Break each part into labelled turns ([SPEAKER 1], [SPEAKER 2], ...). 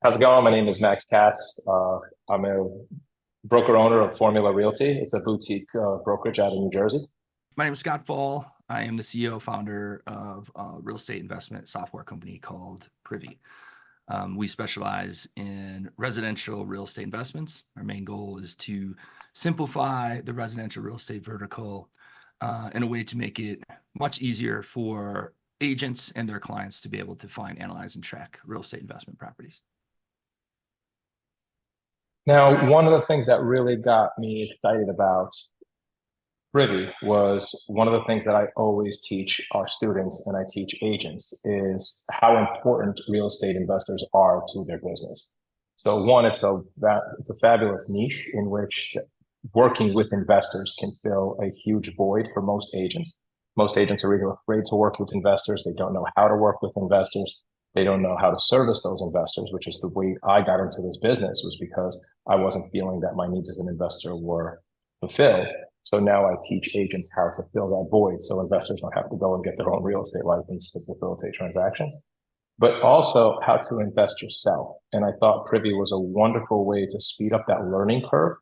[SPEAKER 1] How's it going? My name is Max Katz. I'm a broker owner of Formula Realty. It's a boutique brokerage out of New Jersey.
[SPEAKER 2] My name is Scott Fall. I am the CEO founder of a real estate investment software company called Privy. We specialize in residential real estate investments. Our main goal is to simplify the residential real estate vertical in a way to make it much easier for agents and their clients to be able to find, analyze, and track real estate investment properties.
[SPEAKER 1] Now, one of the things that really got me excited about Privy was one of the things that I always teach our students and I teach agents is how important real estate investors are to their business. So one, it's a fabulous niche in which working with investors can fill a huge void for most agents. Most agents are either afraid to work with investors, they don't know how to work with investors, they don't know how to service those investors, which is the way I got into this business was because I wasn't feeling that my needs as an investor were fulfilled. So now I teach agents how to fill that void so investors don't have to go and get their own real estate license to facilitate transactions, but also how to invest yourself. And I thought Privy was a wonderful way to speed up that learning curve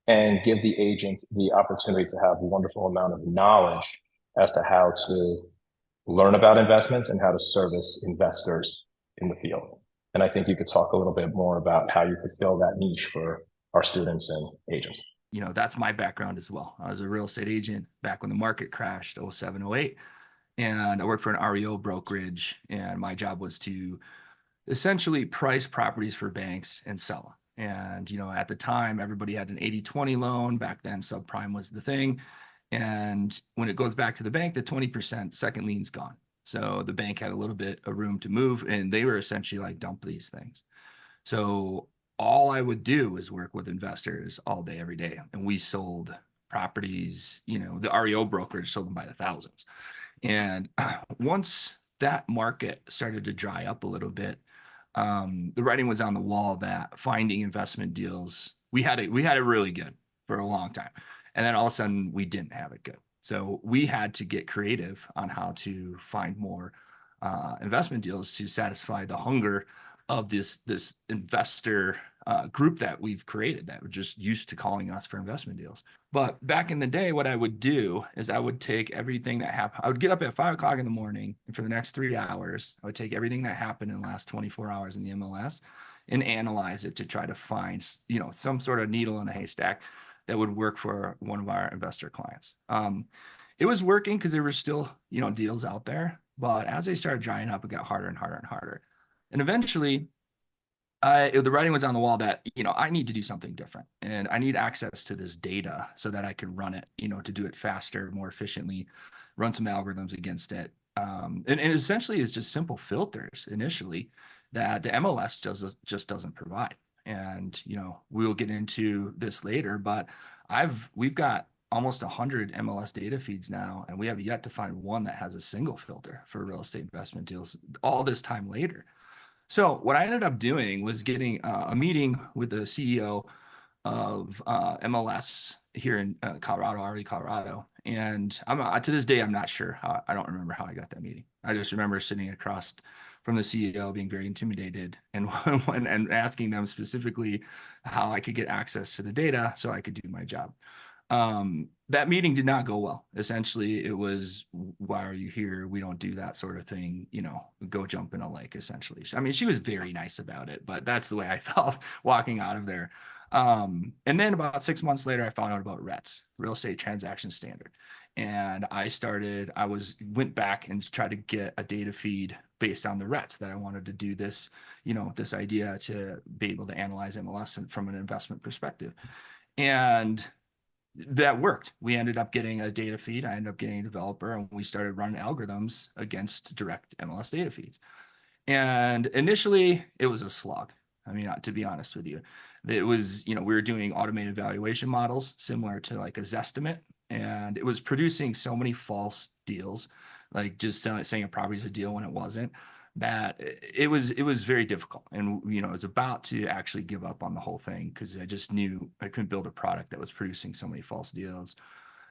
[SPEAKER 1] and give the agent the opportunity to have a wonderful amount of knowledge as to how to learn about investments and how to service investors in the field. And I think you could talk a little bit more about how you could fill that niche for our students and agents.
[SPEAKER 2] That's my background as well. I was a real estate agent back when the market crashed, 07, 08. And I worked for an REO brokerage, and my job was to essentially price properties for banks and sell them. And, at the time, everybody had an 80/20 loan. Back then, subprime was the thing. And when it goes back to the bank, the 20% second lien's gone. So the bank had a little bit of room to move, and they were essentially like, dump these things. So all I would do is work with investors all day, every day. And we sold properties, the REO brokerage sold them by the thousands. And once that market started to dry up a little bit, the writing was on the wall that finding investment deals, we had it really good for a long time. And then all of a sudden we didn't have it good. So we had to get creative on how to find more investment deals to satisfy the hunger of this investor group that we've created that were just used to calling us for investment deals. But back in the day, what I would do is I would take everything that happened. I would get up at 5 o'clock in the morning, and for the next 3 hours, I would take everything that happened in the last 24 hours in the MLS and analyze it to try to find, some sort of needle in a haystack that would work for one of our investor clients. It was working because there were still, deals out there. But as they started drying up, it got harder and harder and harder. And eventually, the writing was on the wall that, I need to do something different and I need access to this data so that I can run it, to do it faster, more efficiently, run some algorithms against it. And essentially it's just simple filters initially that the MLS just doesn't provide. And, we'll get into this later, but we've got almost 100 MLS data feeds now, and we have yet to find one that has a single filter for real estate investment deals all this time later. So what I ended up doing was getting a meeting with the CEO of MLS here in Colorado, already Colorado. And to this day, I'm not sure how, I don't remember how I got that meeting. I just remember sitting across from the CEO being very intimidated and and asking them specifically how I could get access to the data so I could do my job. That meeting did not go well. Essentially, it was, why are you here? We don't do that sort of thing, go jump in a lake, essentially. I mean, she was very nice about it, but that's the way I felt walking out of there. And then about 6 months later, I found out about RETS, Real Estate Transaction Standard. And went back and tried to get a data feed based on the RETS that I wanted to do this, this idea to be able to analyze MLS from an investment perspective. And that worked. We ended up getting a data feed. I ended up getting a developer, and we started running algorithms against direct MLS data feeds. And initially, it was a slog. I mean, to be honest with you, it was, we were doing automated valuation models similar to like a Zestimate, and it was producing so many false deals, like just saying a property is a deal when it wasn't, that it was very difficult. And I was about to actually give up on the whole thing because I just knew I couldn't build a product that was producing so many false deals.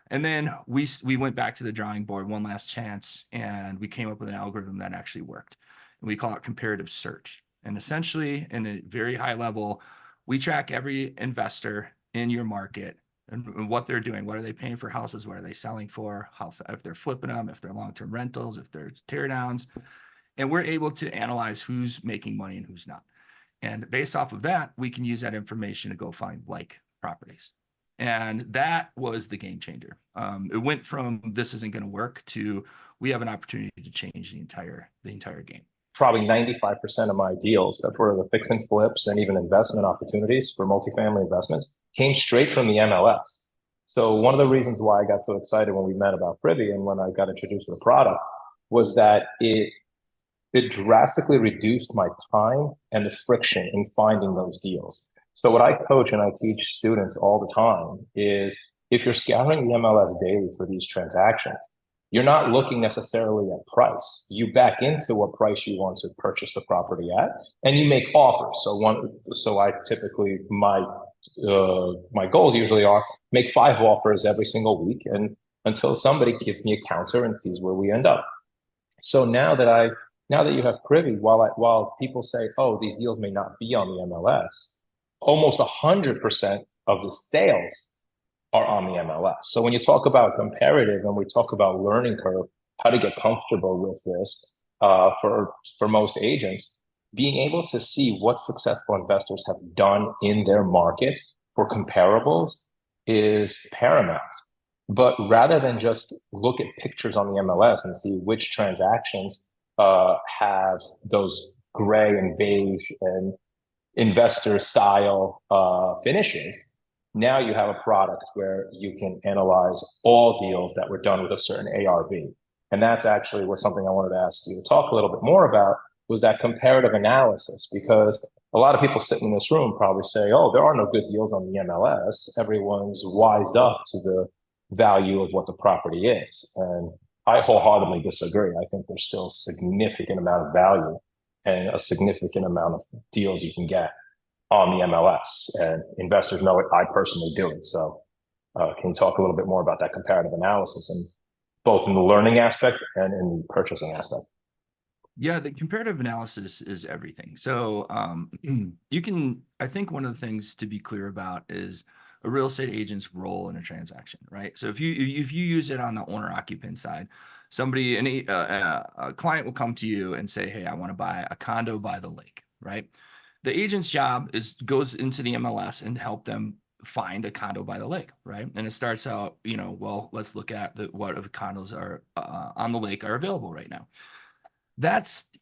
[SPEAKER 2] And then we went back to the drawing board one last chance, and we came up with an algorithm that actually worked. And we call it comparative search. And essentially, in a very high level, we track every investor in your market and what they're doing. What are they paying for houses? What are they selling for? How, if they're flipping them, if they're long-term rentals, if they're tear downs. And we're able to analyze who's making money and who's not. And based off of that, we can use that information to go find like properties. And that was the game changer. It went from this isn't going to work to we have an opportunity to change the entire game.
[SPEAKER 1] Probably 95% of my deals that were the fix and flips and even investment opportunities for multifamily investments came straight from the MLS. So one of the reasons why I got so excited when we met about Privy and when I got introduced to the product was that it drastically reduced my time and the friction in finding those deals. So what I coach and I teach students all the time is if you're scouring the MLS daily for these transactions, you're not looking necessarily at price. You back into what price you want to purchase the property at, and you make offers. So I typically my goals usually are make 5 offers every single week, and until somebody gives me a counter and sees where we end up. So now that you have Privy, while people say, oh, these deals may not be on the MLS, almost 100% of the sales are on the MLS. So when you talk about comparative and we talk about learning curve, how to get comfortable with this for most agents, being able to see what successful investors have done in their market for comparables is paramount. But rather than just look at pictures on the MLS and see which transactions have those gray and beige and investor style finishes, now you have a product where you can analyze all deals that were done with a certain ARV. And that's actually what something I wanted to ask you to talk a little bit more about was that comparative analysis, because a lot of people sitting in this room probably say, oh, there are no good deals on the MLS. Everyone's wised up to the value of what the property is. And I wholeheartedly disagree. I think there's still a significant amount of value and a significant amount of deals you can get on the MLS, and investors know it. I personally do it. So, can you talk a little bit more about that comparative analysis, and both in the learning aspect and in the purchasing aspect?
[SPEAKER 2] Yeah, the comparative analysis is everything. So I think one of the things to be clear about is a real estate agent's role in a transaction, right? So if you use it on the owner occupant side, a client will come to you and say, hey, I want to buy a condo by the lake, right? The agent's job goes into the MLS and help them find a condo by the lake, right? And it starts out, well, let's look at what condos are on the lake are available right now.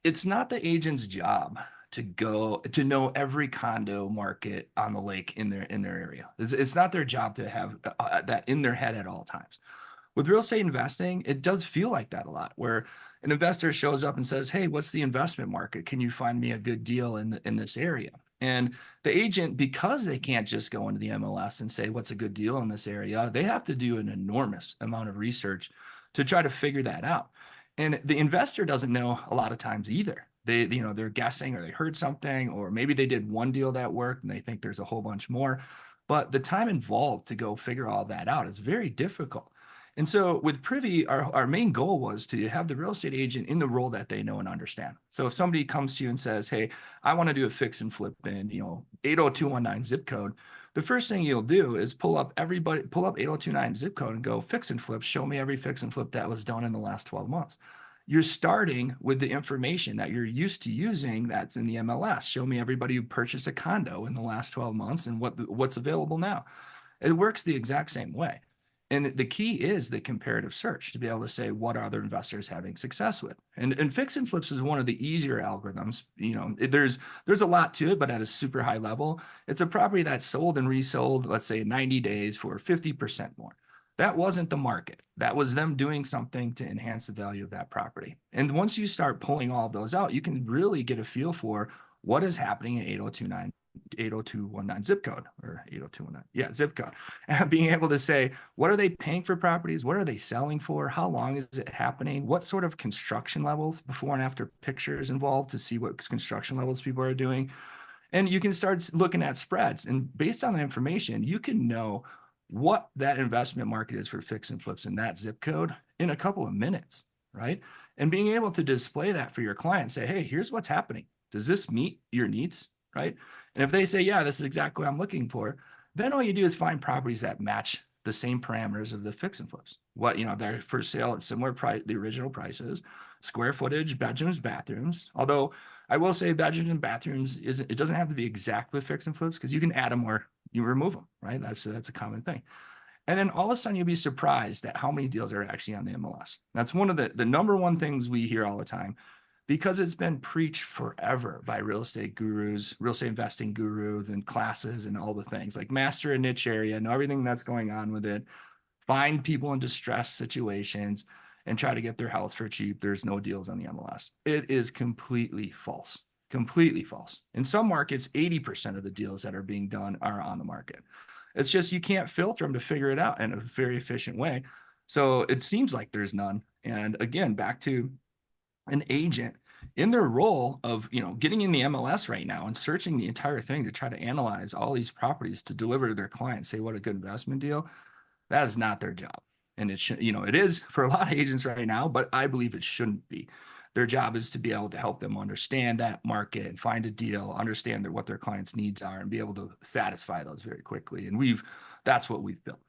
[SPEAKER 2] It's not the agent's job to go to know every condo market on the lake in their area. It's not their job to have that in their head at all times. With real estate investing, it does feel like that a lot, where an investor shows up and says, hey, what's the investment market? Can you find me a good deal in this area? And the agent, because they can't just go into the MLS and say, what's a good deal in this area, they have to do an enormous amount of research to try to figure that out. And the investor doesn't know a lot of times either. They're guessing, or they heard something, or maybe they did one deal that worked and they think there's a whole bunch more. But the time involved to go figure all that out is very difficult. And so with Privy, our main goal was to have the real estate agent in the role that they know and understand. So if somebody comes to you and says, hey, I want to do a fix and flip in, 80219 zip code, the first thing you'll do is pull up 8029 zip code and go fix and flip, show me every fix and flip that was done in the last 12 months. You're starting with the information that you're used to using that's in the MLS. Show me everybody who purchased a condo in the last 12 months and what's available now. It works the exact same way. And the key is the comparative search to be able to say what other investors having success with. And fix and flips is one of the easier algorithms. There's a lot to it, but at a super high level, it's a property that's sold and resold, let's say 90 days for 50% more. That wasn't the market. That was them doing something to enhance the value of that property. And once you start pulling all of those out, you can really get a feel for what is happening in 80219 zip code, or 80219, yeah, zip code. And being able to say, what are they paying for properties? What are they selling for? How long is it happening? What sort of construction levels, before and after pictures involved, to see what construction levels people are doing. And you can start looking at spreads. And based on the information, you can know what that investment market is for fix and flips in that zip code in a couple of minutes, right? And being able to display that for your client, say, hey, here's what's happening. Does this meet your needs, right? And if they say, yeah, this is exactly what I'm looking for, then all you do is find properties that match the same parameters of the fix and flips. What, they're for sale at similar price, the original prices, square footage, bedrooms, bathrooms. Although I will say bedrooms and bathrooms isn't, it doesn't have to be exact with fix and flips because you can add them or you remove them, right? That's a common thing. And then all of a sudden you'll be surprised at how many deals are actually on the MLS. That's one of the number one things we hear all the time because it's been preached forever by real estate gurus, real estate investing gurus and classes and all the things like master a niche area, know everything that's going on with it, find people in distressed situations and try to get their house for cheap. There's no deals on the MLS. It is completely false. Completely false. In some markets, 80% of the deals that are being done are on the market. It's just you can't filter them to figure it out in a very efficient way. So it seems like there's none. And again, back to an agent in their role of getting in the MLS right now and searching the entire thing to try to analyze all these properties to deliver to their clients, say what a good investment deal. That is not their job. And it should, it is for a lot of agents right now, but I believe it shouldn't be. Their job is to be able to help them understand that market and find a deal, understand what their clients' needs are, and be able to satisfy those very quickly. And that's what we've built.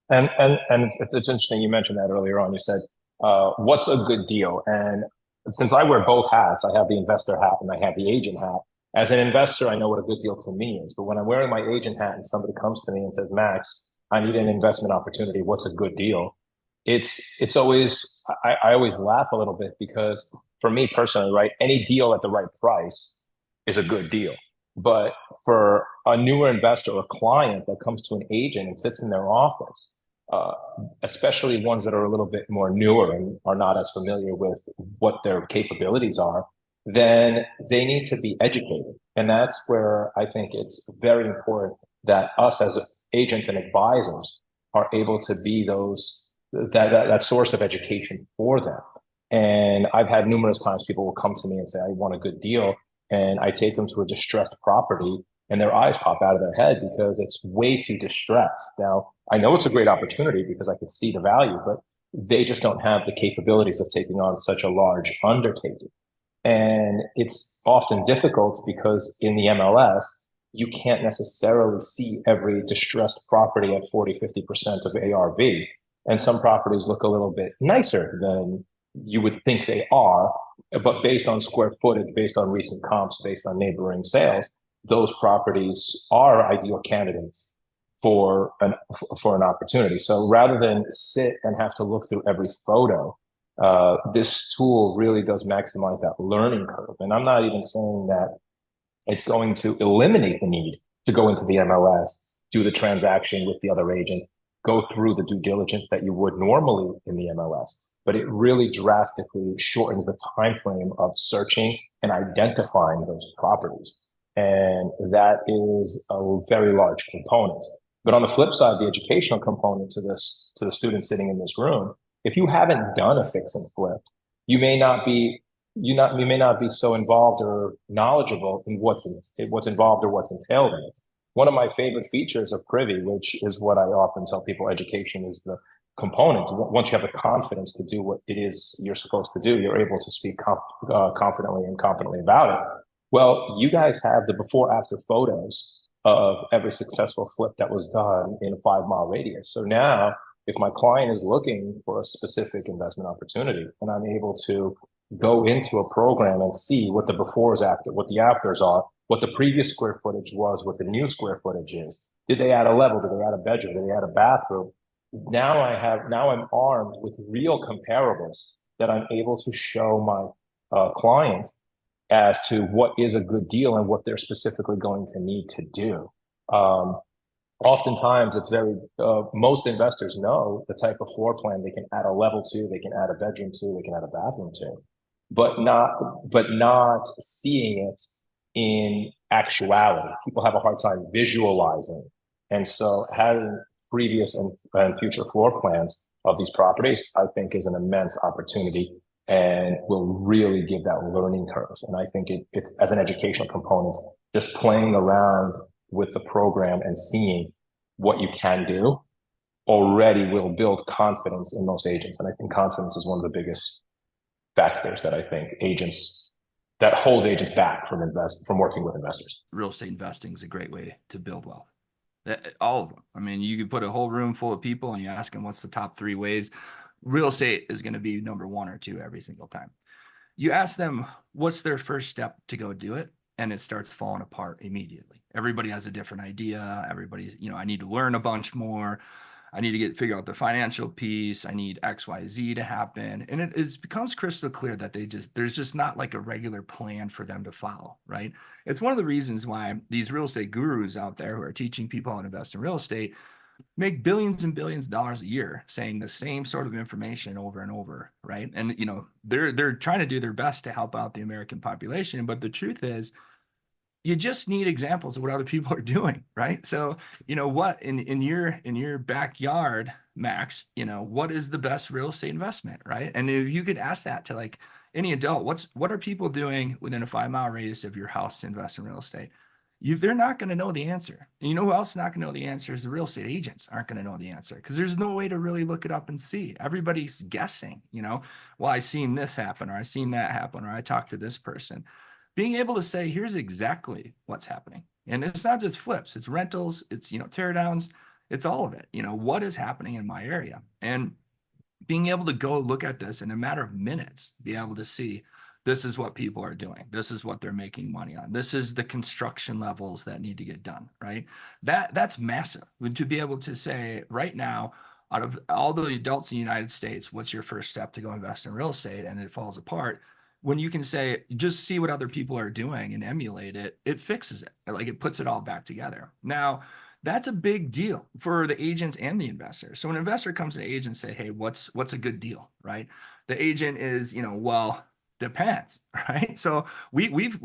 [SPEAKER 1] And it's interesting you mentioned that earlier on. You said, "What's a good deal?" And since I wear both hats, I have the investor hat and I have the agent hat. As an investor, I know what a good deal to me is. But when I'm wearing my agent hat and somebody comes to me and says, "Max, I need an investment opportunity. What's a good deal?" It's always I always laugh a little bit because for me personally, right, any deal at the right price is a good deal. But for a newer investor or client that comes to an agent and sits in their office, uh, especially ones that are a little bit more newer and are not as familiar with what their capabilities are, then they need to be educated. And that's where I think it's very important that us as agents and advisors are able to be that source of education for them. And I've had numerous times people will come to me and say, I want a good deal. And I take them to a distressed property and their eyes pop out of their head because it's way too distressed. Now, I know it's a great opportunity because I could see the value, but they just don't have the capabilities of taking on such a large undertaking. And it's often difficult because in the MLS, you can't necessarily see every distressed property at 40, 50% of ARV. And some properties look a little bit nicer than you would think they are. But based on square footage, based on recent comps, based on neighboring sales, those properties are ideal candidates for an opportunity. So rather than sit and have to look through every photo, this tool really does maximize that learning curve. And I'm not even saying that it's going to eliminate the need to go into the MLS, do the transaction with the other agent, go through the due diligence that you would normally in the MLS. But it really drastically shortens the time frame of searching and identifying those properties. And that is a very large component. But on the flip side, the educational component to the students sitting in this room, if you haven't done a fix and flip, you may not be you may not be so involved or knowledgeable in what's involved or what's entailed in it. One of my favorite features of Privy, which is what I often tell people, education is the component. Once you have the confidence to do what it is you're supposed to do, you're able to speak confidently and competently about it. Well, you guys have the before after photos of every successful flip that was done in a 5 mile radius. So now if my client is looking for a specific investment opportunity and I'm able to go into a program and see what the befores after, what the afters are, what the previous square footage was, what the new square footage is. Did they add a level? Did they add a bedroom? Did they add a bathroom? Now I'm armed with real comparables that I'm able to show my client as to what is a good deal and what they're specifically going to need to do. Oftentimes it's most investors know the type of floor plan they can add a level to, they can add a bedroom to, they can add a bathroom to, but not seeing it in actuality. People have a hard time visualizing. And so having previous and future floor plans of these properties, I think is an immense opportunity and will really give that learning curve. And I think it's as an educational component, just playing around with the program and seeing what you can do already will build confidence in most agents. And I think confidence is one of the biggest factors that I think agents that holds agents back from working with investors.
[SPEAKER 2] Real estate investing is a great way to build wealth. All of them. I mean, you could put a whole room full of people and you ask them what's the top 3 ways. Real estate is going to be number 1 or 2 every single time. You ask them what's their first step to go do it, and it starts falling apart immediately. Everybody has a different idea. Everybody's, I need to learn a bunch more. I need to figure out the financial piece. I need XYZ to happen. And it becomes crystal clear that there's just not like a regular plan for them to follow, right? It's one of the reasons why these real estate gurus out there who are teaching people how to invest in real estate make billions and billions of dollars a year saying the same sort of information over and over, right? And they're trying to do their best to help out the American population, but the truth is you just need examples of what other people are doing, right? So, what in your backyard, Max, what is the best real estate investment, right? And if you could ask that to like any adult, what are people doing within a 5-mile radius of your house to invest in real estate? They're not going to know the answer. And you know who else is not going to know the answer is the real estate agents aren't going to know the answer because there's no way to really look it up and see. Everybody's guessing, well, I seen this happen or I seen that happen or I talked to this person. Being able to say, here's exactly what's happening. And it's not just flips, it's rentals, it's, tear downs, it's all of it. What is happening in my area? And being able to go look at this in a matter of minutes, be able to see this is what people are doing. This is what they're making money on. This is the construction levels that need to get done, right? That's massive. To be able to say right now, out of all the adults in the United States, what's your first step to go invest in real estate? And it falls apart. When you can say, just see what other people are doing and emulate it, it fixes it. Like it puts it all back together. Now, that's a big deal for the agents and the investors. So when an investor comes to the agent and say, hey, what's a good deal, right? The agent is, well, depends, right? So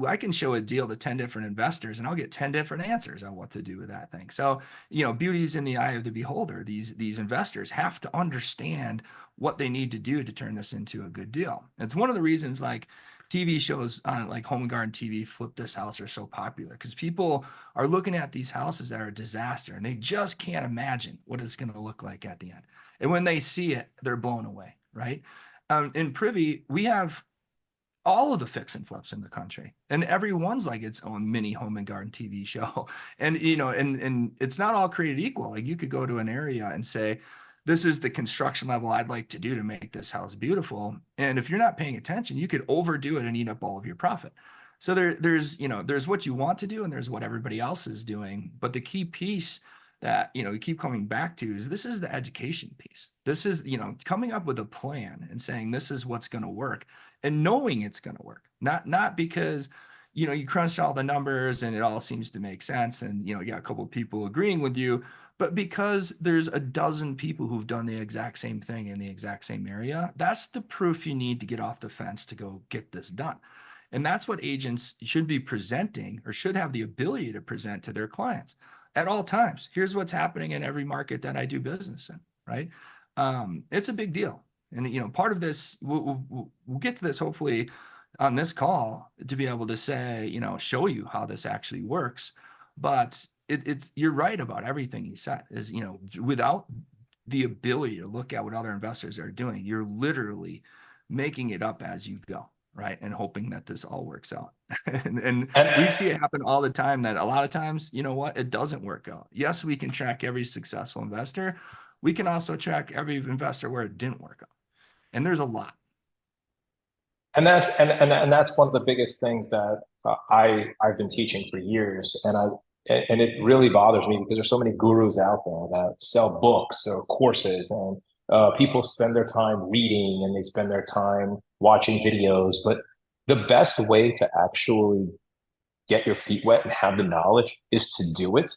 [SPEAKER 2] I can show a deal to 10 different investors and I'll get 10 different answers on what to do with that thing. So, beauty's in the eye of the beholder. These investors have to understand what they need to do to turn this into a good deal. It's one of the reasons like TV shows on like Home and Garden TV, Flip This House are so popular because people are looking at these houses that are a disaster and they just can't imagine what it's going to look like at the end. And when they see it, they're blown away, right? In Privy, we have all of the fix and flips in the country, and everyone's like its own mini Home and Garden TV show. And and it's not all created equal. Like you could go to an area and say, this is the construction level I'd like to do to make this house beautiful. And if you're not paying attention, you could overdo it and eat up all of your profit. So there's what you want to do and there's what everybody else is doing. But the key piece that, you keep coming back to is this is the education piece. This is, coming up with a plan and saying, this is what's going to work and knowing it's going to work, not because, you crunched all the numbers and it all seems to make sense. And, you got a couple of people agreeing with you, but because there's a dozen people who've done the exact same thing in the exact same area, that's the proof you need to get off the fence to go get this done. And that's what agents should be presenting or should have the ability to present to their clients at all times. Here's what's happening in every market that I do business in, right? It's a big deal. And, part of this, we'll get to this hopefully on this call to be able to say, show you how this actually works. But you're right about everything you said is, without the ability to look at what other investors are doing, you're literally making it up as you go, right? And hoping that this all works out. and we see it happen all the time that a lot of times, it doesn't work out. Yes, we can track every successful investor. We can also track every investor where it didn't work out. And there's a lot.
[SPEAKER 1] And that's one of the biggest things that I've been teaching for years, and it really bothers me because there's so many gurus out there that sell books or courses, and people spend their time reading and they spend their time watching videos. But the best way to actually get your feet wet and have the knowledge is to do it.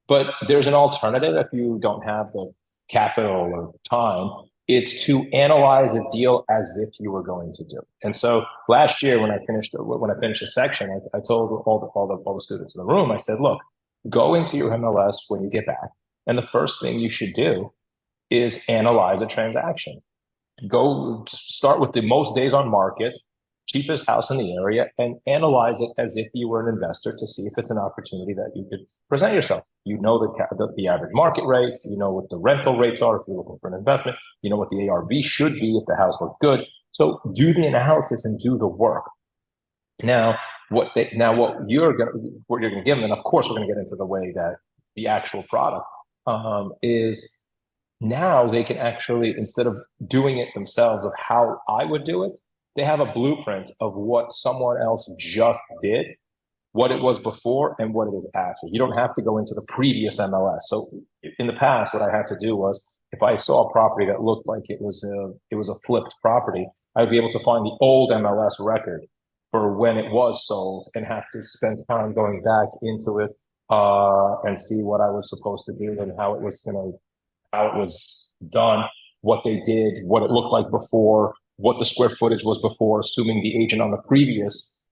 [SPEAKER 1] But there's an alternative if you don't have the capital or time. It's to analyze a deal as if you were going to do it. And so last year, when I finished the section, I told all the students in the room, I said, look, go into your MLS when you get back, and the first thing you should do is analyze a transaction. Go start with the most days on market, cheapest house in the area, and analyze it as if you were an investor to see if it's an opportunity that you could present yourself. You know the average market rates, you know what the rental rates are if you're looking for an investment, you know what the ARV should be if the house looked good. So do the analysis and do the work. Now, what you're gonna give them, and of course we're gonna get into the way that the actual product is now they can actually, instead of doing it themselves of how I would do it, they have a blueprint of what someone else just did, what it was before and what it is after. You don't have to go into the previous MLS. So in the past, what I had to do was if I saw a property that looked like it was a flipped property, I'd be able to find the old MLS record for when it was sold and have to spend time going back into it and see what I was supposed to do and how it was done, what they did, what it looked like before, what the square footage was before, assuming the agent on the previous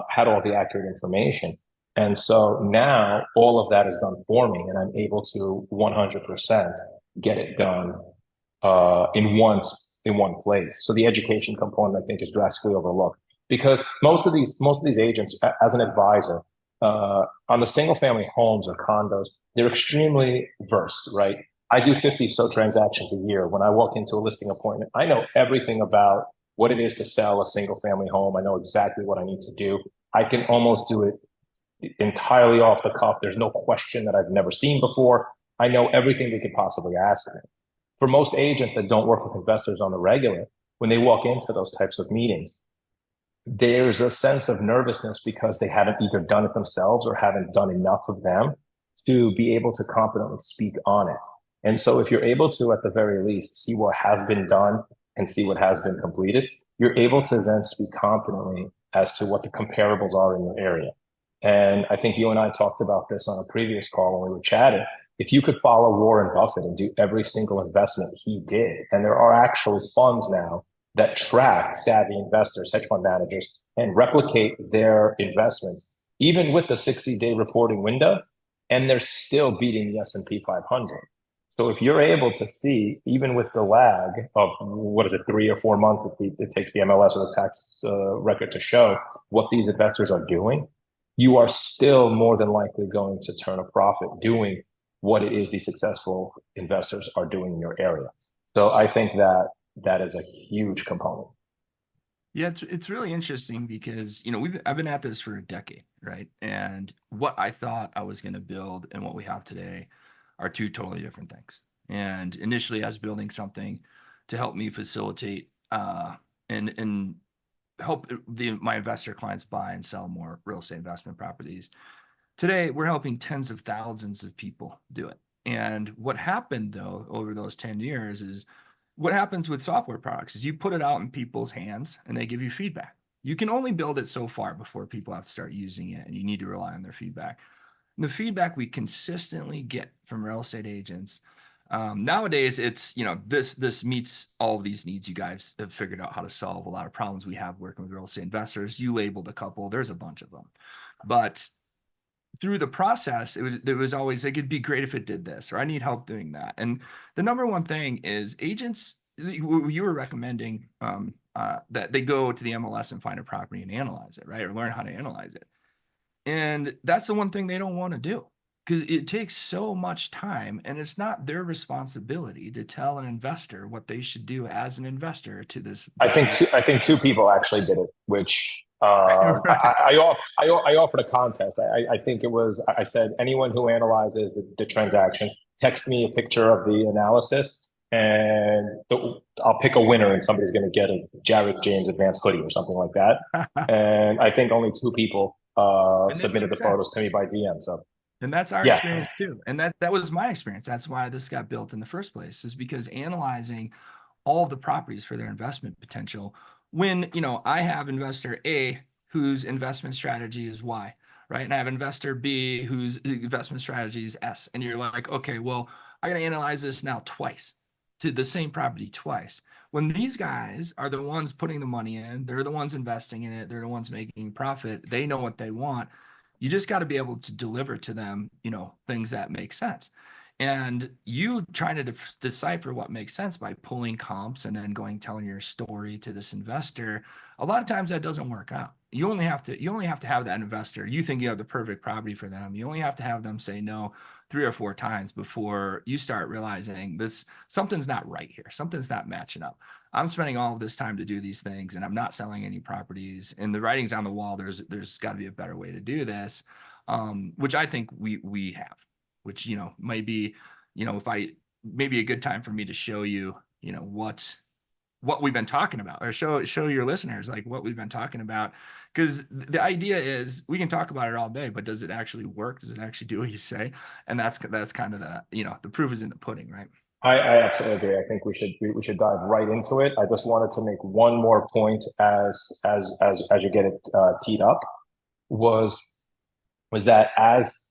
[SPEAKER 1] had all the accurate information. And so now all of that is done for me, and I'm able to 100% get it done in one place. So the education component, I think, is drastically overlooked because most of these agents, as an advisor, on the single family homes or condos, they're extremely versed, right? I do 50 so transactions a year. When I walk into a listing appointment, I know everything about what it is to sell a single family home. I know exactly what I need to do. I can almost do it entirely off the cuff. There's no question that I've never seen before. I know everything they could possibly ask me. For most agents that don't work with investors on the regular, when they walk into those types of meetings, there's a sense of nervousness because they haven't either done it themselves or haven't done enough of them to be able to competently speak on it. And so if you're able to, at the very least, see what has been done and see what has been completed, you're able to then speak confidently as to what the comparables are in your area. And I think you and I talked about this on a previous call when we were chatting. If you could follow Warren Buffett and do every single investment he did, and there are actually funds now that track savvy investors, hedge fund managers, and replicate their investments, even with the 60-day reporting window, and they're still beating the S&P 500. So if you're able to see, even with the lag of what is it, 3 or 4 months it takes the MLS or the tax record to show what these investors are doing, you are still more than likely going to turn a profit doing what it is these successful investors are doing in your area. So I think that that is a huge component.
[SPEAKER 2] Yeah, it's really interesting because I've been at this for a decade, right? And what I thought I was going to build and what we have today are two totally different things. And initially, I was building something to help me facilitate and help my investor clients buy and sell more real estate investment properties. Today, we're helping tens of thousands of people do it. And what happened though over those 10 years is what happens with software products is you put it out in people's hands and they give you feedback. You can only build it so far before people have to start using it, and you need to rely on their feedback. And the feedback we consistently get from real estate agents nowadays, it's this meets all of these needs. You guys have figured out how to solve a lot of problems we have working with real estate investors. You labeled a couple. There's a bunch of them, but through the process, it was always like, it'd be great if it did this, or I need help doing that. And the number one thing is agents, you were recommending that they go to the MLS and find a property and analyze it, right? Or learn how to analyze it. And that's the one thing they don't want to do because it takes so much time, and it's not their responsibility to tell an investor what they should do as an investor to this
[SPEAKER 1] I think two people actually did it, which
[SPEAKER 2] right.
[SPEAKER 1] I offered a contest. I think it was I said anyone who analyzes the transaction, text me a picture of the analysis, and I'll pick a winner, and somebody's going to get a Jared James advanced hoodie or something like that. And I think only two people
[SPEAKER 2] And it
[SPEAKER 1] submitted
[SPEAKER 2] made
[SPEAKER 1] the photos
[SPEAKER 2] sense.
[SPEAKER 1] to me by DM. So
[SPEAKER 2] And that's our
[SPEAKER 1] yeah,
[SPEAKER 2] experience too. And that was my experience. That's why this got built in the first place, is because analyzing all of the properties for their investment potential. When, I have investor A whose investment strategy is Y, right? And I have investor B whose investment strategy is S. And you're like, okay, well, I got to analyze this now twice to the same property twice. When these guys are the ones putting the money in, they're the ones investing in it, they're the ones making profit, they know what they want. You just got to be able to deliver to them, things that make sense. And you trying to decipher what makes sense by pulling comps and then going telling your story to this investor, a lot of times that doesn't work out. You only have to have that investor. You think you have the perfect property for them. You only have to have them say no 3 or 4 times before you start realizing this something's not right here. Something's not matching up. I'm spending all of this time to do these things and I'm not selling any properties. And the writing's on the wall. There's got to be a better way to do this, which I think we have, which might be, if I maybe a good time for me to show you, what we've been talking about, or show your listeners like what we've been talking about, because the idea is we can talk about it all day, but does it actually work? Does it actually do what you say? And that's kind of the proof is in the pudding, right?
[SPEAKER 1] I absolutely agree. I think we should dive right into it. I just wanted to make one more point as you get it teed up was was that as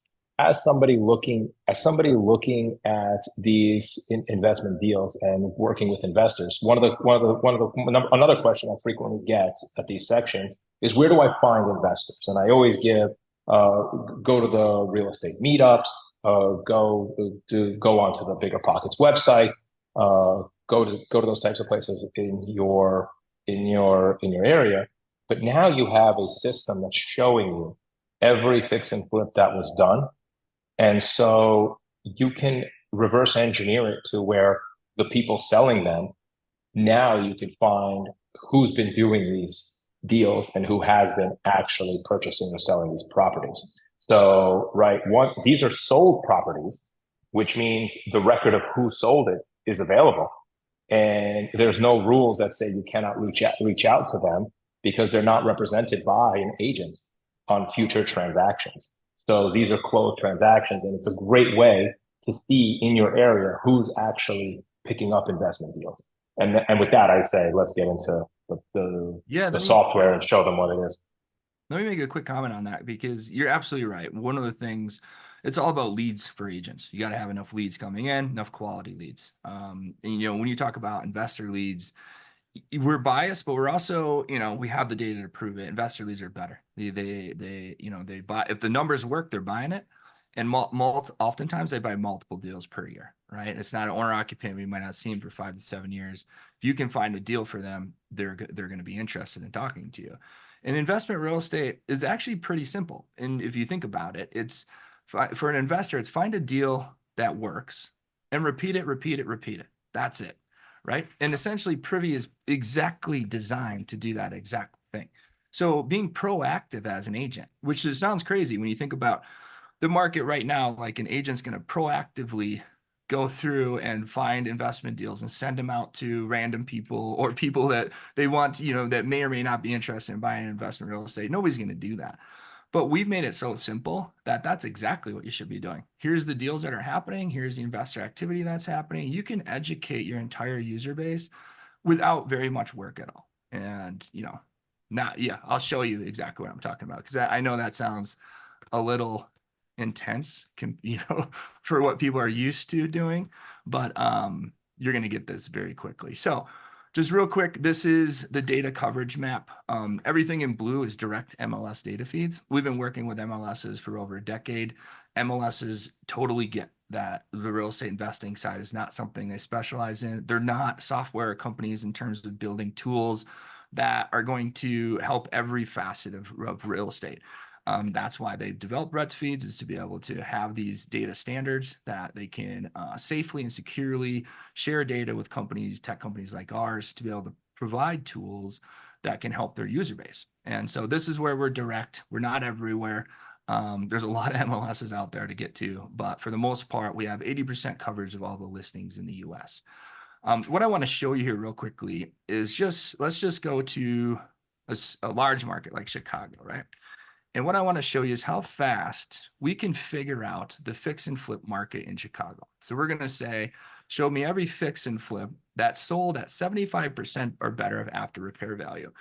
[SPEAKER 1] somebody looking at these investment deals and working with investors, another question I frequently get at these sections is, where do I find investors? And I always give uh, go to the real estate meetups, go onto the Bigger Pockets website, go to those types of places in your area. But now you have a system that's showing you every fix and flip that was done. And so you can reverse engineer it to where the people selling them, now you can find who's been doing these deals and who has been actually purchasing or selling these properties. So, right, these are sold properties, which means the record of who sold it is available. And there's no rules that say you cannot reach out to them because they're not represented by an agent on future transactions. So these are closed transactions, and it's a great way to see in your area who's actually picking up investment deals. And with that, I say let's get into
[SPEAKER 2] Yeah,
[SPEAKER 1] the software and show them what it is.
[SPEAKER 2] let me make a quick comment on that because you're absolutely right. One of the things, it's all about leads for agents. You got to have enough leads coming in, enough quality leads. And when you talk about investor leads, we're biased, but we're also, we have the data to prove it. Investor leads are better. They buy, if the numbers work, they're buying it. And oftentimes they buy multiple deals per year, right? It's not an owner occupant. We might not see them for 5 to 7 years. If you can find a deal for them, they're going to be interested in talking to you. And investment real estate is actually pretty simple. And if you think about it, it's for an investor, it's find a deal that works and repeat it, repeat it, repeat it. That's it, right? And essentially, Privy is exactly designed to do that exact thing. So being proactive as an agent, which sounds crazy when you think about the market right now, like an agent's going to proactively go through and find investment deals and send them out to random people or people that they want, that may or may not be interested in buying investment real estate. Nobody's going to do that. But we've made it so simple that that's exactly what you should be doing. Here's the deals that are happening. Here's the investor activity that's happening. You can educate your entire user base without very much work at all. And, yeah, I'll show you exactly what I'm talking about because I know that sounds a little intense, for what people are used to doing, but you're going to get this very quickly. So just real quick, this is the data coverage map. Everything in blue is direct MLS data feeds. We've been working with MLSs for over a decade. MLSs totally get that the real estate investing side is not something they specialize in. They're not software companies in terms of building tools that are going to help every facet of real estate. That's why they've developed RETS feeds, is to be able to have these data standards that they can safely and securely share data with tech companies like ours, to be able to provide tools that can help their user base. And so this is where we're direct. We're not everywhere. There's a lot of MLSs out there to get to, but for the most part, we have 80% coverage of all the listings in the US. What I want to show you here real quickly is let's just go to a large market like Chicago, right? And what I want to show you is how fast we can figure out the fix and flip market in Chicago. So we're going to say, show me every fix and flip that sold at 75% or better of after repair value.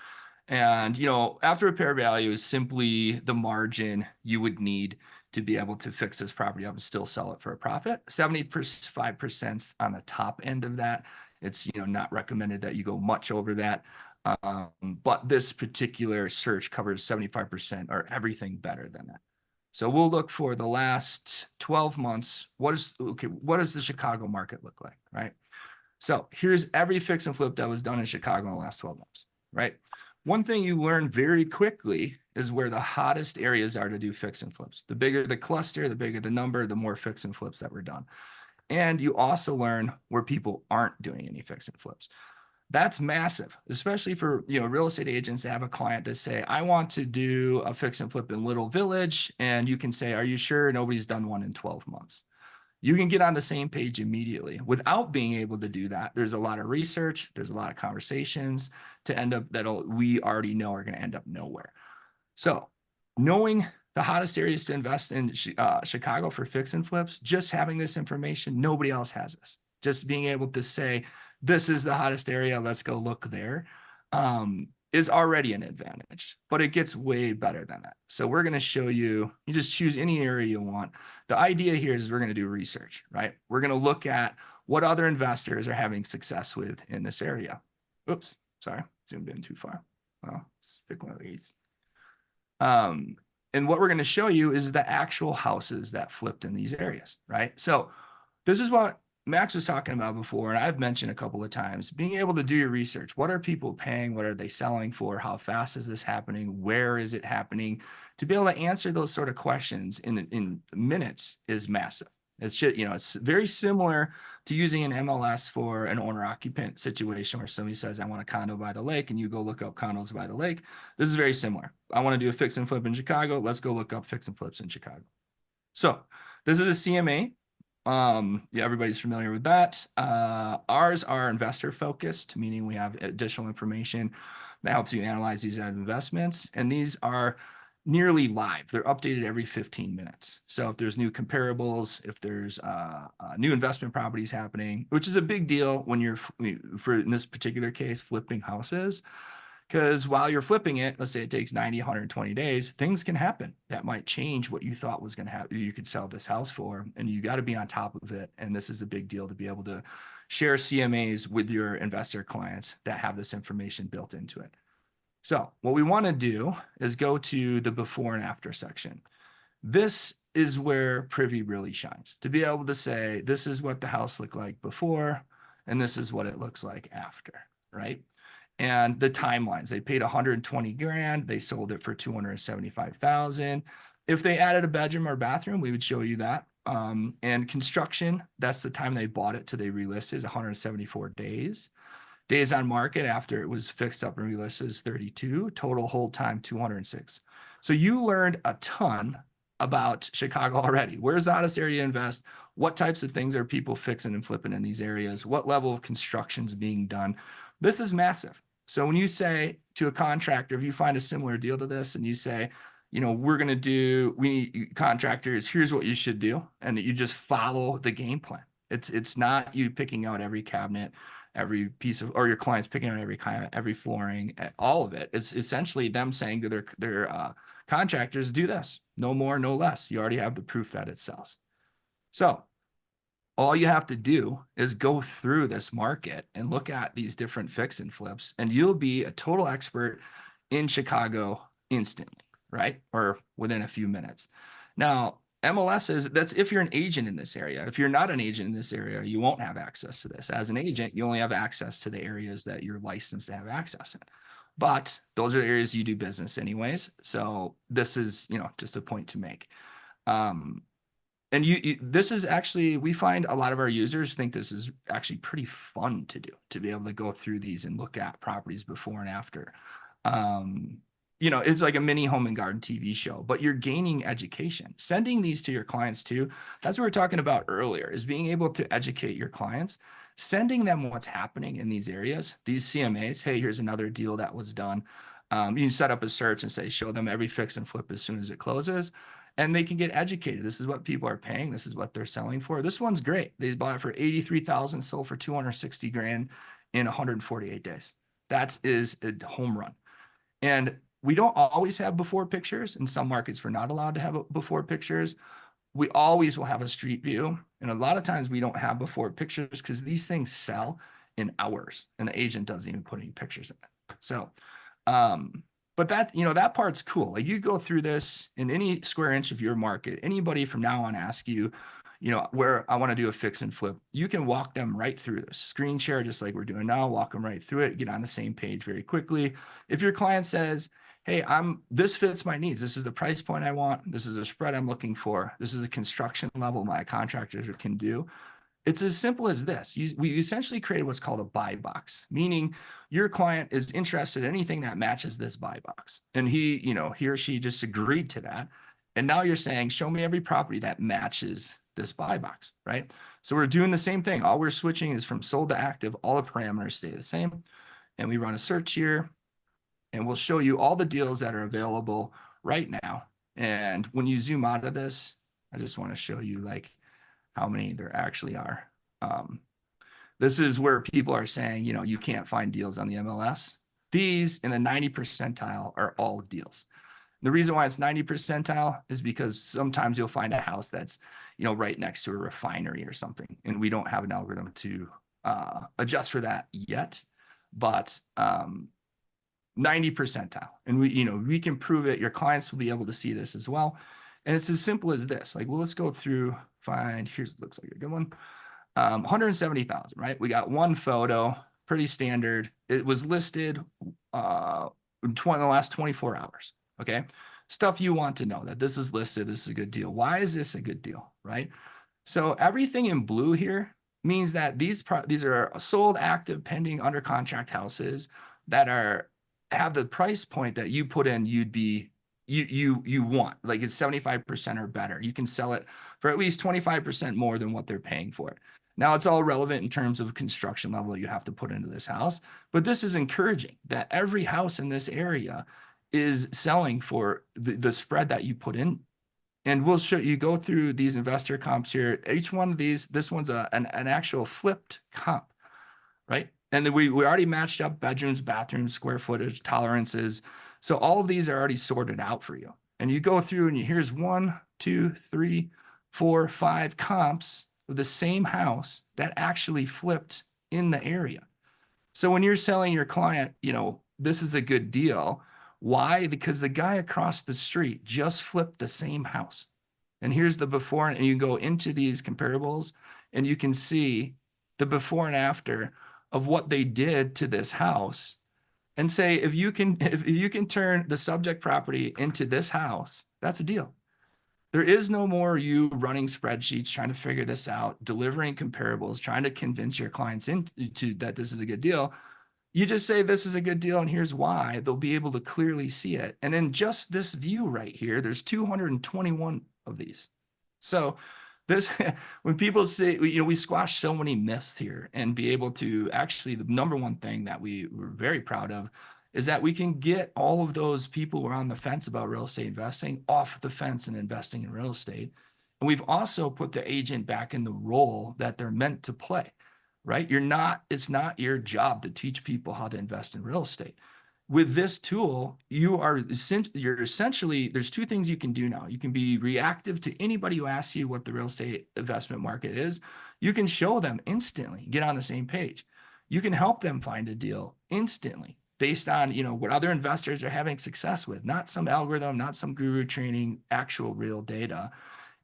[SPEAKER 2] And, after repair value is simply the margin you would need to be able to fix this property up and still sell it for a profit. 75% on the top end of that. It's, not recommended that you go much over that. But this particular search covers 75% or everything better than that. So we'll look for the last 12 months. What does the Chicago market look like, right? So here's every fix and flip that was done in Chicago in the last 12 months, right? One thing you learn very quickly is where the hottest areas are to do fix and flips. The bigger the cluster, the bigger the number, the more fix and flips that were done. And you also learn where people aren't doing any fix and flips. That's massive, especially for real estate agents that have a client that say, I want to do a fix and flip in Little Village. And you can say, are you sure nobody's done one in 12 months? You can get on the same page immediately. Without being able to do that, there's a lot of research, there's a lot of conversations to end up that we already know are going to end up nowhere. So knowing the hottest areas to invest in Chicago for fix and flips, just having this information, nobody else has this. Just being able to say, this is the hottest area, let's go look there, is already an advantage, but it gets way better than that. So we're going to show you, you just choose any area you want. The idea here is we're going to do research, right? We're going to look at what other investors are having success with in this area. Oops, sorry, zoomed in too far. Well, let's pick one of these. And what we're going to show you is the actual houses that flipped in these areas, right? So this is what Max was talking about before, and I've mentioned a couple of times, being able to do your research. What are people paying? What are they selling for? How fast is this happening? Where is it happening? To be able to answer those sort of questions in minutes is massive. It's just, it's very similar to using an MLS for an owner-occupant situation where somebody says, I want a condo by the lake, and you go look up condos by the lake. This is very similar. I want to do a fix and flip in Chicago. Let's go look up fix and flips in Chicago. So this is a CMA. Yeah, everybody's familiar with that. Ours are investor focused, meaning we have additional information that helps you analyze these investments. And these are nearly live. They're updated every 15 minutes. So if there's new comparables, if there's new investment properties happening, which is a big deal when you're, for in this particular case, flipping houses. Because while you're flipping it, let's say it takes 90, 120 days, things can happen that might change what you thought was going to happen. You could sell this house for, and you got to be on top of it. And this is a big deal to be able to share CMAs with your investor clients that have this information built into it. So what we want to do is go to the before and after section. This is where Privy really shines, to be able to say, this is what the house looked like before, and this is what it looks like after, right? And the timelines, they paid 120 grand, they sold it for 275,000. If they added a bedroom or bathroom, we would show you that. And construction, that's the time they bought it till they relisted, is 174 days. Days on market after it was fixed up and relisted is 32. Total hold time 206. So you learned a ton about Chicago already. Where's the hottest area to invest? What types of things are people fixing and flipping in these areas? What level of construction is being done? This is massive. So when you say to a contractor, if you find a similar deal to this and you say, we're going to do, we need contractors, here's what you should do. And you just follow the game plan. It's not you picking out every cabinet, every piece of, or your clients picking out every cabinet, every flooring, all of it. It's essentially them saying to their contractors, do this, no more, no less. You already have the proof that it sells. So all you have to do is go through this market and look at these different fix and flips, and you'll be a total expert in Chicago instantly, right? Or within a few minutes. Now, MLSs, that's if you're an agent in this area. If you're not an agent in this area, you won't have access to this. As an agent, you only have access to the areas that you're licensed to have access in. But those are the areas you do business anyways. So this is, just a point to make. And this is actually, we find a lot of our users think this is actually pretty fun to do, to be able to go through these and look at properties before and after. It's like a mini home and garden TV show, but you're gaining education. Sending these to your clients too, that's what we were talking about earlier, is being able to educate your clients, sending them what's happening in these areas, these CMAs. Hey, here's another deal that was done. You can set up a search and say, show them every fix and flip as soon as it closes. And they can get educated. This is what people are paying. This is what they're selling for. This one's great. They bought it for 83,000, sold for 260 grand in 148 days. That is a home run. And we don't always have before pictures. In some markets, we're not allowed to have before pictures. We always will have a street view. And a lot of times we don't have before pictures because these things sell in hours and the agent doesn't even put any pictures in it. So, but but that, you know, that part's cool. Like you go through this in any square inch of your market, anybody from now on ask you, you know, where I want to do a fix and flip, you can walk them right through this screen share, just like we're doing now, walk them right through it, get on the same page very quickly. If your client says, hey, this fits my needs. This is the price point I want. This is a spread I'm looking for. This is a construction level my contractors can do. It's as simple as this. We essentially created what's called a buy box, meaning your client is interested in anything that matches this buy box. And he or she just agreed to that. And now you're saying, show me every property that matches this buy box, right? So we're doing the same thing. All we're switching is from sold to active. All the parameters stay the same. And we run a search here, and we'll show you all the deals that are available right now. And when you zoom out of this, I just want to show you like how many there actually are. This is where people are saying, you know, you can't find deals on the MLS. These in the 90 percentile are all deals. The reason why it's 90 percentile is because sometimes you'll find a house that's, you know, right next to a refinery or something. And we don't have an algorithm to adjust for that yet, but 90 percentile. And we can prove it. Your clients will be able to see this as well. And it's as simple as this. Like, well, let's go through, looks like a good one. 170,000, right? We got one photo, pretty standard. It was listed in the last 24 hours. Okay. Stuff you want to know that this is listed. This is a good deal. Why is this a good deal? Right. So everything in blue here means that these are sold, active, pending, under contract houses that have the price point that you put in, you want, like it's 75% or better. You can sell it for at least 25% more than what they're paying for it. Now it's all relevant in terms of construction level you have to put into this house, but this is encouraging that every house in this area is selling for the spread that you put in. And we'll show you, go through these investor comps here. Each one of these, this one's an actual flipped comp, right? And then we already matched up bedrooms, bathrooms, square footage, tolerances. So all of these are already sorted out for you. And you go through and here's 1, 2, 3, 4, 5 comps of the same house that actually flipped in the area. So when you're selling your client, you know, this is a good deal. Why? Because the guy across the street just flipped the same house. And here's the before, and you go into these comparables and you can see the before and after of what they did to this house, and say, if you can turn the subject property into this house, that's a deal. There is no more you running spreadsheets, trying to figure this out, delivering comparables, trying to convince your clients into that this is a good deal. You just say this is a good deal and here's why. They'll be able to clearly see it. And in just this view right here, there's 221 of these. So this, when people say, we squash so many myths here, and be able to actually, the number one thing that we're very proud of is that we can get all of those people who are on the fence about real estate investing off the fence and investing in real estate. And we've also put the agent back in the role that they're meant to play, right? It's not your job to teach people how to invest in real estate. With this tool, you're essentially, there's two things you can do now. You can be reactive to anybody who asks you what the real estate investment market is. You can show them instantly, get on the same page. You can help them find a deal instantly based on, what other investors are having success with, not some algorithm, not some guru training, actual real data.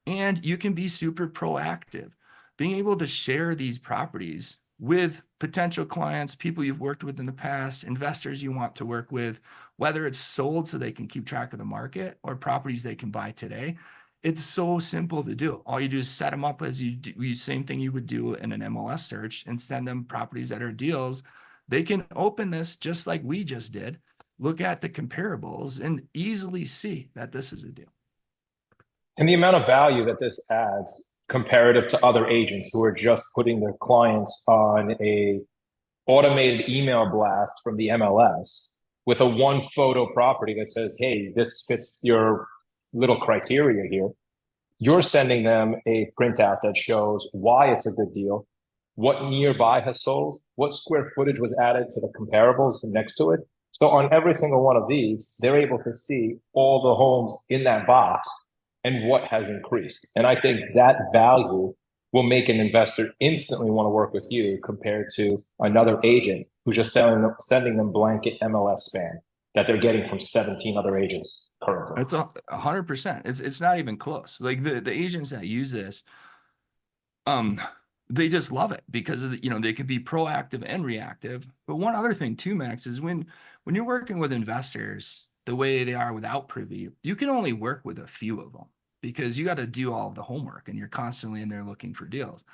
[SPEAKER 2] And you can be super proactive, being able to share these properties with potential clients, people you've worked with in the past, investors you want to work with, whether it's sold so they can keep track of the market or properties they can buy today. It's so simple to do. All you do is set them up as you do, same thing you would do in an MLS search, and send them properties that are deals. They can open this just like we just did, look at the comparables, and easily see that this is a deal.
[SPEAKER 1] And the amount of value that this adds comparative to other agents who are just putting their clients on a automated email blast from the MLS with a one photo property that says, hey, this fits your little criteria here. You're sending them a printout that shows why it's a good deal, what nearby has sold, what square footage was added to the comparables next to it. So on every single one of these, they're able to see all the homes in that box and what has increased. And I think that value will make an investor instantly want to work with you compared to another agent who's just sending them blanket MLS spam. that they're getting from 17 other agents currently.
[SPEAKER 2] It's 100%. It's not even close. Like the agents that use this, um, they just love it because of they can be proactive and reactive. But one other thing too, Max, is when you're working with investors the way they are without Privy, you can only work with a few of them because you got to do all of the homework and you're constantly in there looking for deals.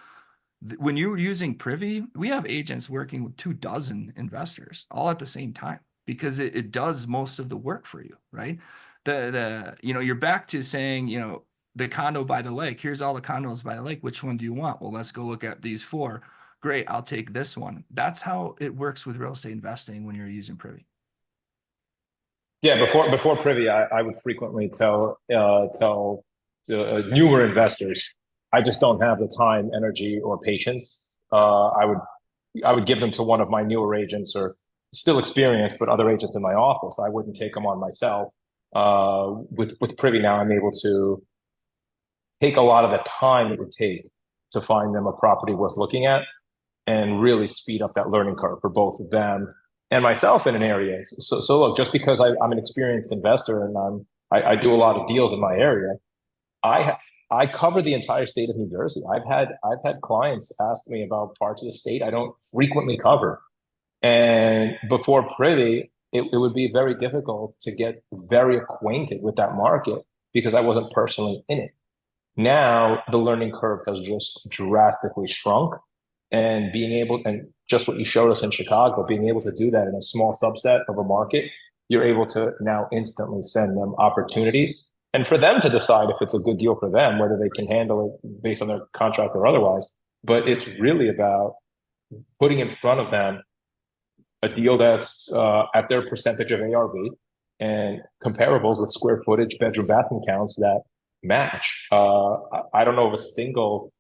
[SPEAKER 2] When you're using Privy, we have agents working with 2 dozen investors all at the same time because it does most of the work for you, right? You're back to saying, the condo by the lake. Here's all the condos by the lake. Which one do you want? Well, let's go look at these 4. Great, I'll take this one. That's how it works with real estate investing when you're using Privy.
[SPEAKER 1] Yeah, before Privy, I would frequently tell newer investors, I just don't have the time, energy, or patience. I would give them to one of my newer agents or still experienced, but other agents in my office. I wouldn't take them on myself. With Privy now, I'm able to take a lot of the time it would take to find them a property worth looking at and really speed up that learning curve for both of them and myself in an area. So look, just because I'm an experienced investor and I do a lot of deals in my area, I I cover the entire state of New Jersey. I've had clients ask me about parts of the state I don't frequently cover. And before Privy, it would be very difficult to get very acquainted with that market because I wasn't personally in it. Now the learning curve has just drastically shrunk, and just what you showed us in Chicago, being able to do that in a small subset of a market, you're able to now instantly send them opportunities and for them to decide if it's a good deal for them, whether they can handle it based on their contract or otherwise. But it's really about putting in front of them a deal that's at their percentage of ARV and comparables with square footage, bedroom, bathroom counts that match. I don't know of a single,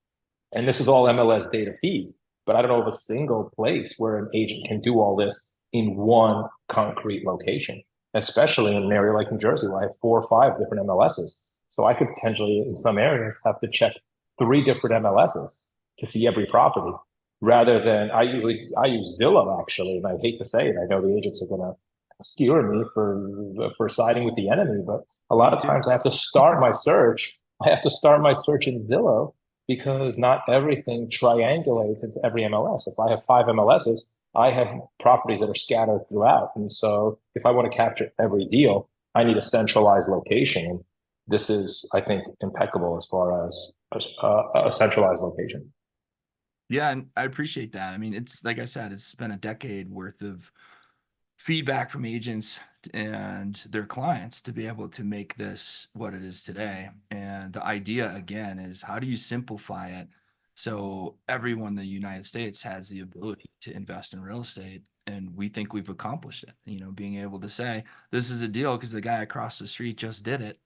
[SPEAKER 1] and this is all MLS data feeds, but I don't know of a single place where an agent can do all this in one concrete location, especially in an area like New Jersey, where I have 4 or 5 different MLSs. So I could potentially, in some areas, have to check 3 different MLSs to see every property rather than I use Zillow actually, and I hate to say it, I know the agents are gonna skewer me for siding with the enemy, but a lot
[SPEAKER 2] Me
[SPEAKER 1] of
[SPEAKER 2] too.
[SPEAKER 1] times I have to start my search. I have to start my search in Zillow because not everything triangulates into every MLS. If I have 5 MLSs, I have properties that are scattered throughout, and so if I want to capture every deal, I need a centralized location. And this is, I think, impeccable as far as a centralized location.
[SPEAKER 2] Yeah, and I appreciate that. I mean, it's like I said, it's been a decade worth of feedback from agents and their clients to be able to make this what it is today. And the idea again is how do you simplify it so everyone in the United States has the ability to invest in real estate? And we think we've accomplished it, being able to say this is a deal because the guy across the street just did it.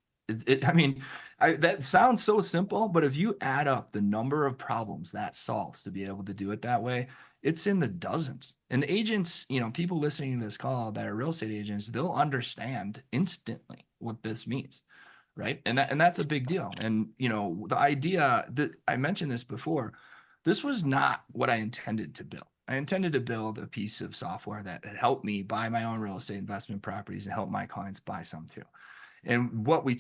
[SPEAKER 2] I mean, that sounds so simple, but if you add up the number of problems that solves to be able to do it that way, it's in the dozens. And agents, people listening to this call that are real estate agents, they'll understand instantly what this means, right? And that's a big deal. And the idea that I mentioned this before, this was not what I intended to build. I intended to build a piece of software that had helped me buy my own real estate investment properties and help my clients buy some too. And what this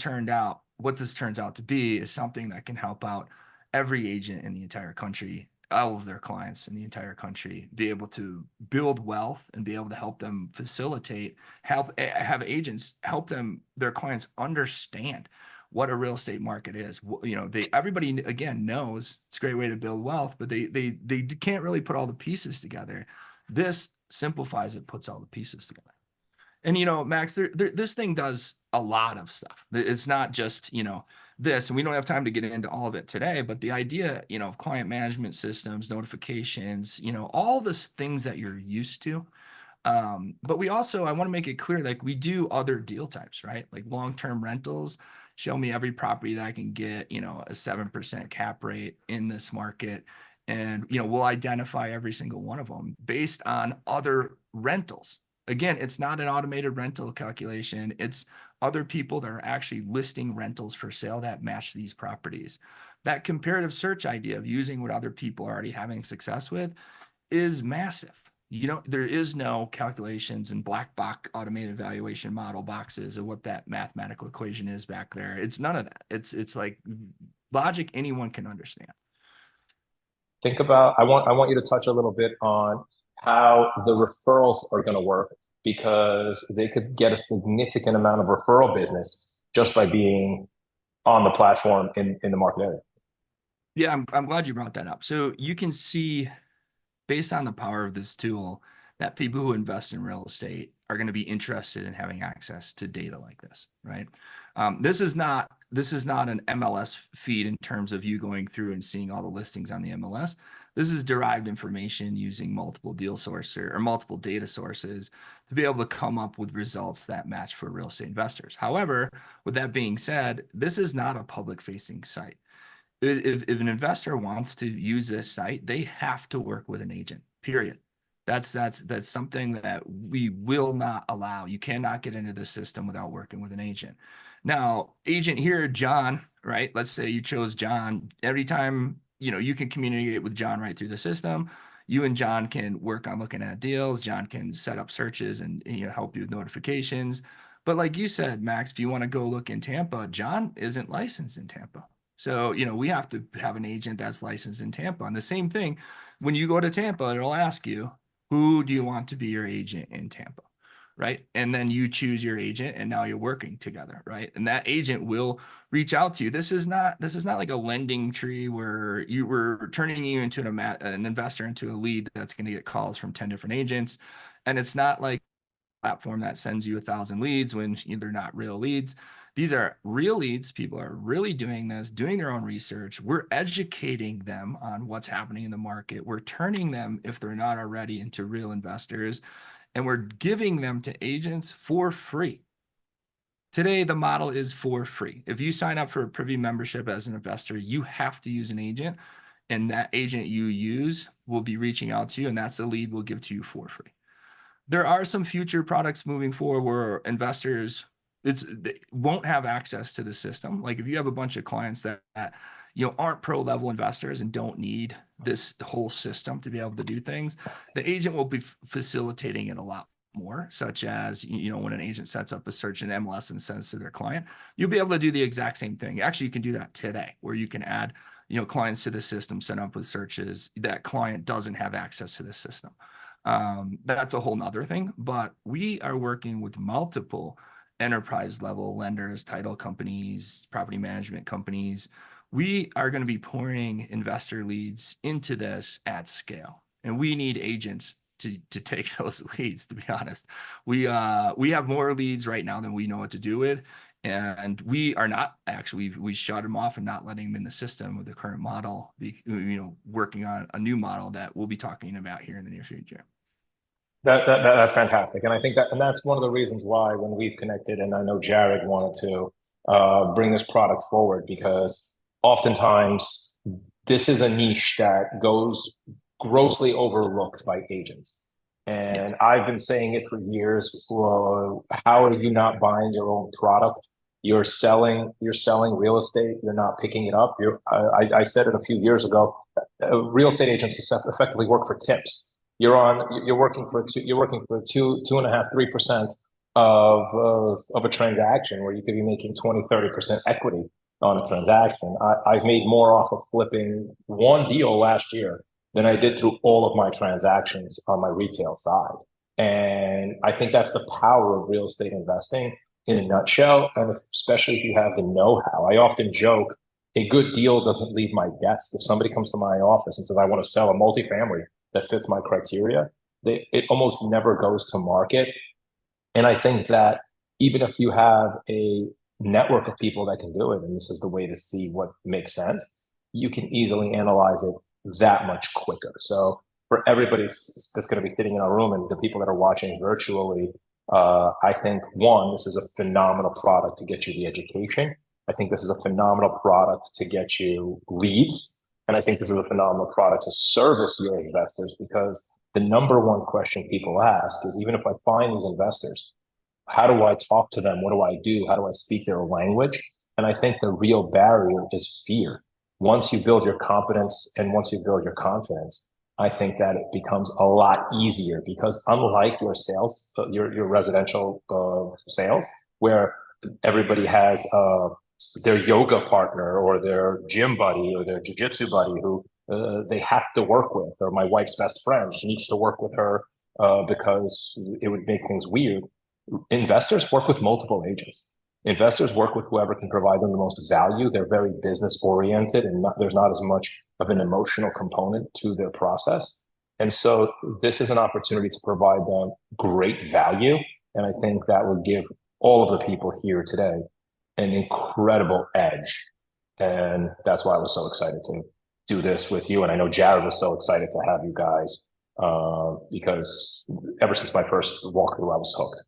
[SPEAKER 2] turns out to be is something that can help out every agent in the entire country, all of their clients in the entire country, be able to build wealth and be able to help them have agents help their clients understand what a real estate market is. Everybody again knows it's a great way to build wealth, but they can't really put all the pieces together. This simplifies it, puts all the pieces together. And Max, this thing does a lot of stuff. It's not just this, and we don't have time to get into all of it today. But the idea, of client management systems, notifications, all the things that you're used to. But I want to make it clear, like we do other deal types, right? Like long-term rentals. Show me every property that I can get, a 7% cap rate in this market. And, we'll identify every single one of them based on other rentals. Again, it's not an automated rental calculation. It's other people that are actually listing rentals for sale that match these properties. That comparative search idea of using what other people are already having success with is massive. You don't, there is no calculations and black box automated valuation model boxes of what that mathematical equation is back there. It's none of that. It's like logic anyone can understand.
[SPEAKER 1] Think about, I want you to touch a little bit on how the referrals are going to work because they could get a significant amount of referral business just by being on the platform in the market area.
[SPEAKER 2] Yeah, I'm glad you brought that up. So you can see based on the power of this tool that people who invest in real estate are going to be interested in having access to data like this, right? This is not an MLS feed in terms of you going through and seeing all the listings on the MLS. This is derived information using multiple deal sources or multiple data sources to be able to come up with results that match for real estate investors. However, with that being said, this is not a public facing site. If an investor wants to use this site, they have to work with an agent, period. That's something that we will not allow. You cannot get into the system without working with an agent. Now, agent here, John, right? Let's say you chose John. Every time, you can communicate with John right through the system. You and John can work on looking at deals. John can set up searches and help you with notifications. But like you said, Max, if you want to go look in Tampa, John isn't licensed in Tampa. So, we have to have an agent that's licensed in Tampa. And the same thing, when you go to Tampa, it'll ask you, who do you want to be your agent in Tampa? Right. And then you choose your agent and now you're working together. Right. And that agent will reach out to you. This is not like a lending tree where you were turning you into an investor into a lead that's going to get calls from 10 different agents. And it's not like platform that sends you 1,000 leads when they're not real leads. These are real leads. People are really doing this, doing their own research. We're educating them on what's happening in the market. We're turning them, if they're not already, into real investors, and we're giving them to agents for free. Today, the model is for free. If you sign up for a Privy membership as an investor, you have to use an agent, and that agent you use will be reaching out to you, and that's the lead we'll give to you for free. There are some future products moving forward where investors they won't have access to the system. Like if you have a bunch of clients that aren't pro level investors and don't need this whole system to be able to do things, the agent will be facilitating it a lot more, such as when an agent sets up a search in MLS and sends to their client, you'll be able to do the exact same thing. Actually, you can do that today where you can add clients to the system set up with searches. That client doesn't have access to the system. That's a whole nother thing, but we are working with multiple enterprise level lenders, title companies, property management companies. We are going to be pouring investor leads into this at scale, and we need agents to take those leads. To be honest, we have more leads right now than we know what to do with, and we are not actually we shut them off and not letting them in the system with the current model. Working on a new model that we'll be talking about here in the near future.
[SPEAKER 1] That's fantastic, and I think that's one of the reasons why when we've connected, and I know Jared wanted to bring this product forward because oftentimes this is a niche that goes grossly overlooked by agents. And
[SPEAKER 2] Yes.
[SPEAKER 1] I've been saying it for years. Well, how are you not buying your own product? You're selling real estate. You're not picking it up. I said it a few years ago. Real estate agents effectively work for tips. You're working for 2.5, 3% of a transaction where you could be making 20, 30% equity on a transaction. I've made more off of flipping one deal last year than I did through all of my transactions on my retail side. And I think that's the power of real estate investing in a nutshell. And especially if you have the know-how. I often joke, a good deal doesn't leave my desk. If somebody comes to my office and says, I want to sell a multifamily that fits my criteria, it almost never goes to market. And I think that even if you have a network of people that can do it, and this is the way to see what makes sense, you can easily analyze it that much quicker. So for everybody that's going to be sitting in our room and the people that are watching virtually, I think one, this is a phenomenal product to get you the education. I think this is a phenomenal product to get you leads. And I think this is a phenomenal product to service your investors because the number one question people ask is even if I find these investors, how do I talk to them? What do I do? How do I speak their language? And I think the real barrier is fear. Once you build your competence and once you build your confidence, I think that it becomes a lot easier because unlike your sales, your residential sales, where everybody has their yoga partner or their gym buddy or their jujitsu buddy who they have to work with, or my wife's best friend, she needs to work with her because it would make things weird. Investors work with multiple agents. Investors work with whoever can provide them the most value. They're very business oriented, and there's not as much of an emotional component to their process. And so this is an opportunity to provide them great value. And I think that would give all of the people here today an incredible edge. And that's why I was so excited to do this with you. And I know Jared was so excited to have you guys because ever since my first walkthrough, I was hooked.